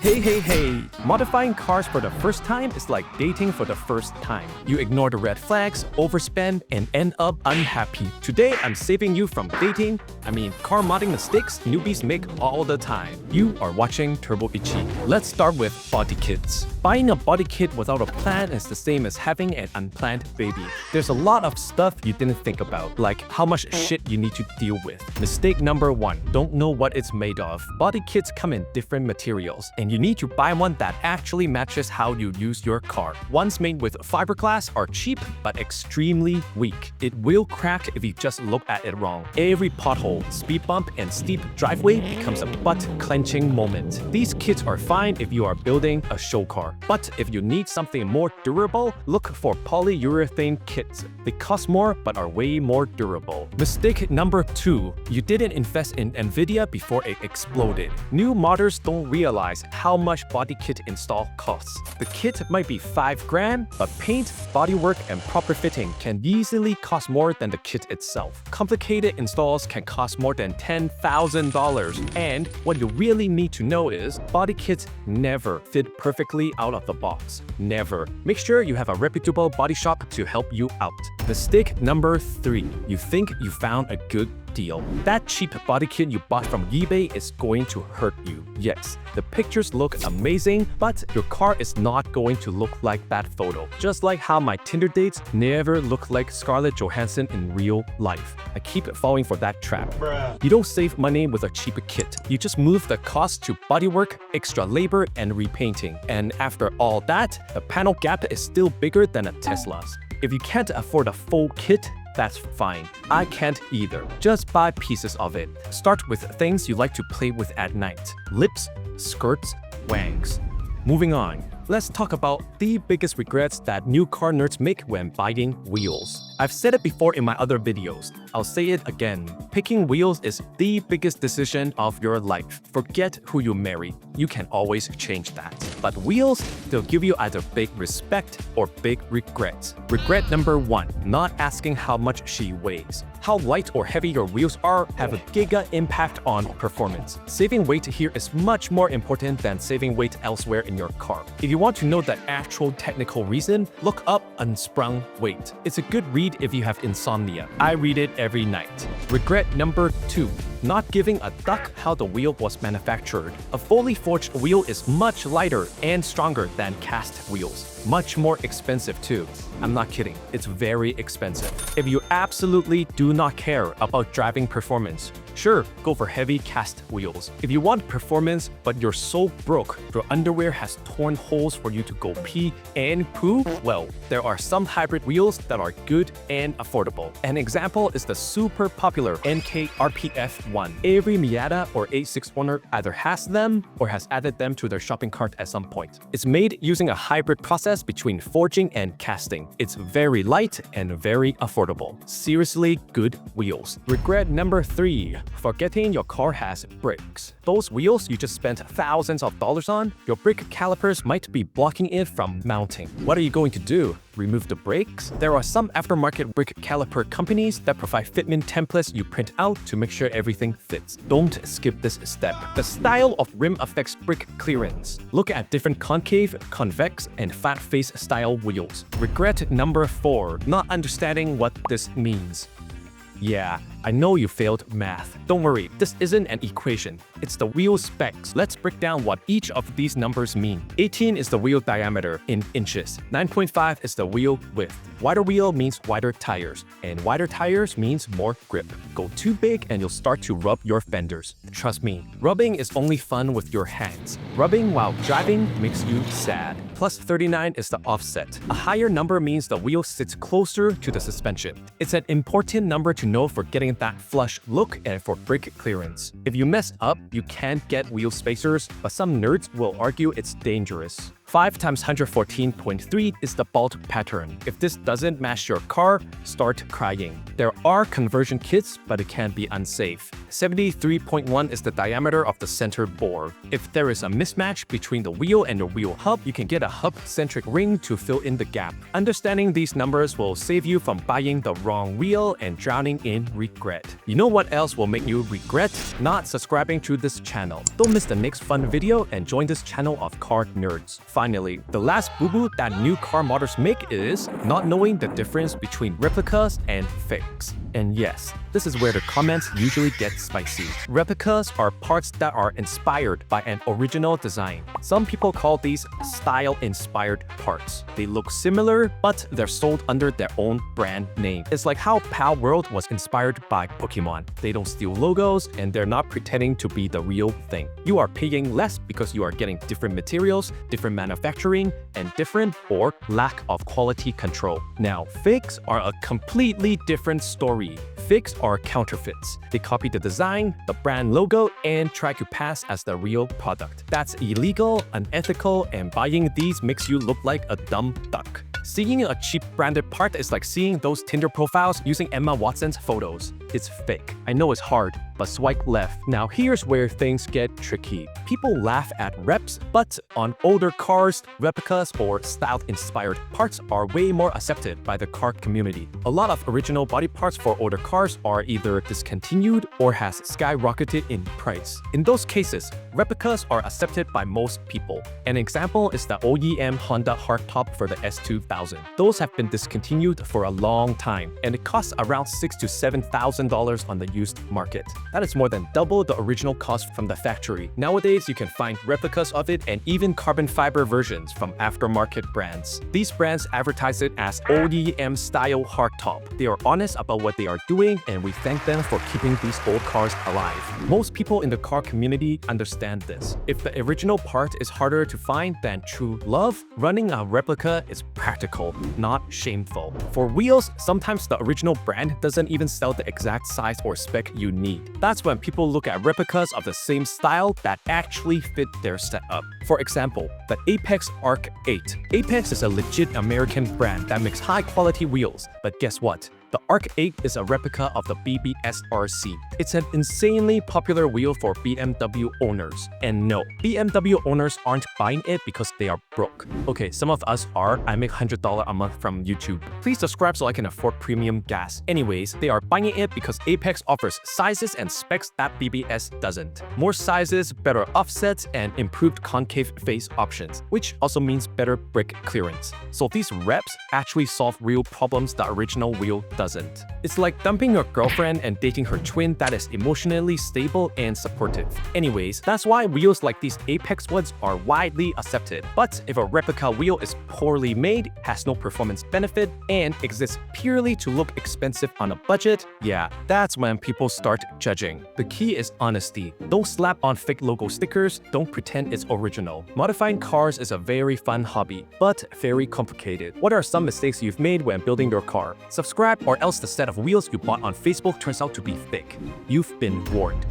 Hey. Modifying cars for the first time is like dating for the first time. You ignore the red flags, overspend, and end up unhappy. Today, I'm saving you from car modding mistakes newbies make all the time. You are watching Turbo Itchy. Let's start with body kits. Buying a body kit without a plan is the same as having an unplanned baby. There's a lot of stuff you didn't think about, like how much shit you need to deal with. Mistake number 1, don't know what it's made of. Body kits come in different materials, and you need to buy one that actually matches how you use your car. Ones made with fiberglass are cheap but extremely weak. It will crack if you just look at it wrong. Every pothole, speed bump, and steep driveway becomes a butt-clenching moment. These kits are fine if you are building a show car, but if you need something more durable, look for polyurethane kits. They cost more but are way more durable. Mistake number 2, you didn't invest in NVIDIA before it exploded. New modders don't realize how much body kit install costs. The kit might be $5 but paint, bodywork, and proper fitting can easily cost more than the kit itself. Complicated installs can cost more than $10,000, and what you really need to know is body kits never fit perfectly out of the box. Never. Make sure you have a reputable body shop to help you out. Mistake number 3, you think you found a good deal. That cheap body kit you bought from eBay is going to hurt you. Yes, the pictures look amazing, but your car is not going to look like that photo. Just like how my Tinder dates never look like Scarlett Johansson in real life. I keep falling for that trap. You don't save money with a cheap kit. You just move the cost to bodywork, extra labor, and repainting. And after all that, the panel gap is still bigger than a Tesla's. If you can't afford a full kit, that's fine. I can't either. Just buy pieces of it. Start with things you like to play with at night. Lips, skirts, wangs. Moving on. Let's talk about the biggest regrets that new car nerds make when buying wheels. I've said it before in my other videos. I'll say it again. Picking wheels is the biggest decision of your life. Forget who you marry. You can always change that. But wheels, they'll give you either big respect or big regrets. Regret number 1, not asking how much she weighs. How light or heavy your wheels are have a giga impact on performance. Saving weight here is much more important than saving weight elsewhere in your car. If you want to know the actual technical reason, look up unsprung weight. It's a good read if you have insomnia. I read it every night. Regret number 2, not giving a duck how the wheel was manufactured. A fully forged wheel is much lighter and stronger than cast wheels. Much more expensive too. I'm not kidding, it's very expensive. If you absolutely do not care about driving performance, sure, go for heavy cast wheels. If you want performance but you're so broke, your underwear has torn holes for you to go pee and poo, well, there are some hybrid wheels that are good and affordable. An example is the super popular NK RPF1. Every Miata or A6 either has them or has added them to their shopping cart at some point. It's made using a hybrid process between forging and casting. It's very light and very affordable. Seriously good wheels. Regret number 3, forgetting your car has brakes. Those wheels you just spent thousands of dollars on, your brake calipers might be blocking it from mounting. What are you going to do? Remove the brakes? There are some aftermarket brake caliper companies that provide fitment templates you print out to make sure everything fits. Don't skip this step. The style of rim affects brake clearance. Look at different concave, convex, and flat face style wheels. Regret number 4, not understanding what this means. Yeah, I know you failed math. Don't worry, this isn't an equation. It's the wheel specs. Let's break down what each of these numbers mean. 18 is the wheel diameter in inches. 9.5 is the wheel width. Wider wheel means wider tires, and wider tires means more grip. Go too big and you'll start to rub your fenders. Trust me, rubbing is only fun with your hands. Rubbing while driving makes you sad. Plus 39 is the offset. A higher number means the wheel sits closer to the suspension. It's an important number to know for getting that flush look and for brake clearance. If you mess up, you can't get wheel spacers, but some nerds will argue it's dangerous. 5 times 114.3 is the bolt pattern. If this doesn't match your car, start crying. There are conversion kits, but it can be unsafe. 73.1 is the diameter of the center bore. If there is a mismatch between the wheel and the wheel hub, you can get a hub-centric ring to fill in the gap. Understanding these numbers will save you from buying the wrong wheel and drowning in regret. You know what else will make you regret? Not subscribing to this channel. Don't miss the next fun video and join this channel of car nerds. Finally, the last boo-boo that new car modders make is not knowing the difference between replicas and fakes. And yes, this is where the comments usually get spicy. Replicas are parts that are inspired by an original design. Some people call these style-inspired parts. They look similar, but they're sold under their own brand name. It's like how Pal World was inspired by Pokemon. They don't steal logos, and they're not pretending to be the real thing. You are paying less because you are getting different materials, different manufacturing, and different or lack of quality control. Now, fakes are a completely different story. Fakes are counterfeits. They copy the design, the brand logo, and try to pass as the real product. That's illegal, unethical, and buying these makes you look like a dumb duck. Seeing a cheap branded part is like seeing those Tinder profiles using Emma Watson's photos. It's fake. I know it's hard, but swipe left. Now here's where things get tricky. People laugh at reps, but on older cars, replicas or style-inspired parts are way more accepted by the car community. A lot of original body parts for older cars are either discontinued or has skyrocketed in price. In those cases, replicas are accepted by most people. An example is the OEM Honda hardtop for the S2000. Those have been discontinued for a long time, and it costs around $6,000 to $7,000 on the used market. That is more than double the original cost from the factory. Nowadays, you can find replicas of it and even carbon fiber versions from aftermarket brands. These brands advertise it as OEM style hardtop. They are honest about what they are doing, and we thank them for keeping these old cars alive. Most people in the car community understand this. If the original part is harder to find than true love, running a replica is practical, not shameful. For wheels, sometimes the original brand doesn't even sell the exact size or spec you need. That's when people look at replicas of the same style that actually fit their setup. For example, the Apex Arc 8. Apex is a legit American brand that makes high-quality wheels, but guess what? The Arc 8 is a replica of the BBS RC. It's an insanely popular wheel for BMW owners. And no, BMW owners aren't buying it because they are broke. Okay, some of us are. I make $100 a month from YouTube. Please subscribe so I can afford premium gas. Anyways, they are buying it because Apex offers sizes and specs that BBS doesn't. More sizes, better offsets, and improved concave face options, which also means better brake clearance. So these reps actually solve real problems the original wheel doesn't. It's like dumping your girlfriend and dating her twin that is emotionally stable and supportive. Anyways, that's why wheels like these Apex ones are widely accepted. But if a replica wheel is poorly made, has no performance benefit, and exists purely to look expensive on a budget, yeah, that's when people start judging. The key is honesty. Don't slap on fake logo stickers, don't pretend it's original. Modifying cars is a very fun hobby, but very complicated. What are some mistakes you've made when building your car? Subscribe or else the set of wheels you bought on Facebook turns out to be fake. You've been warned.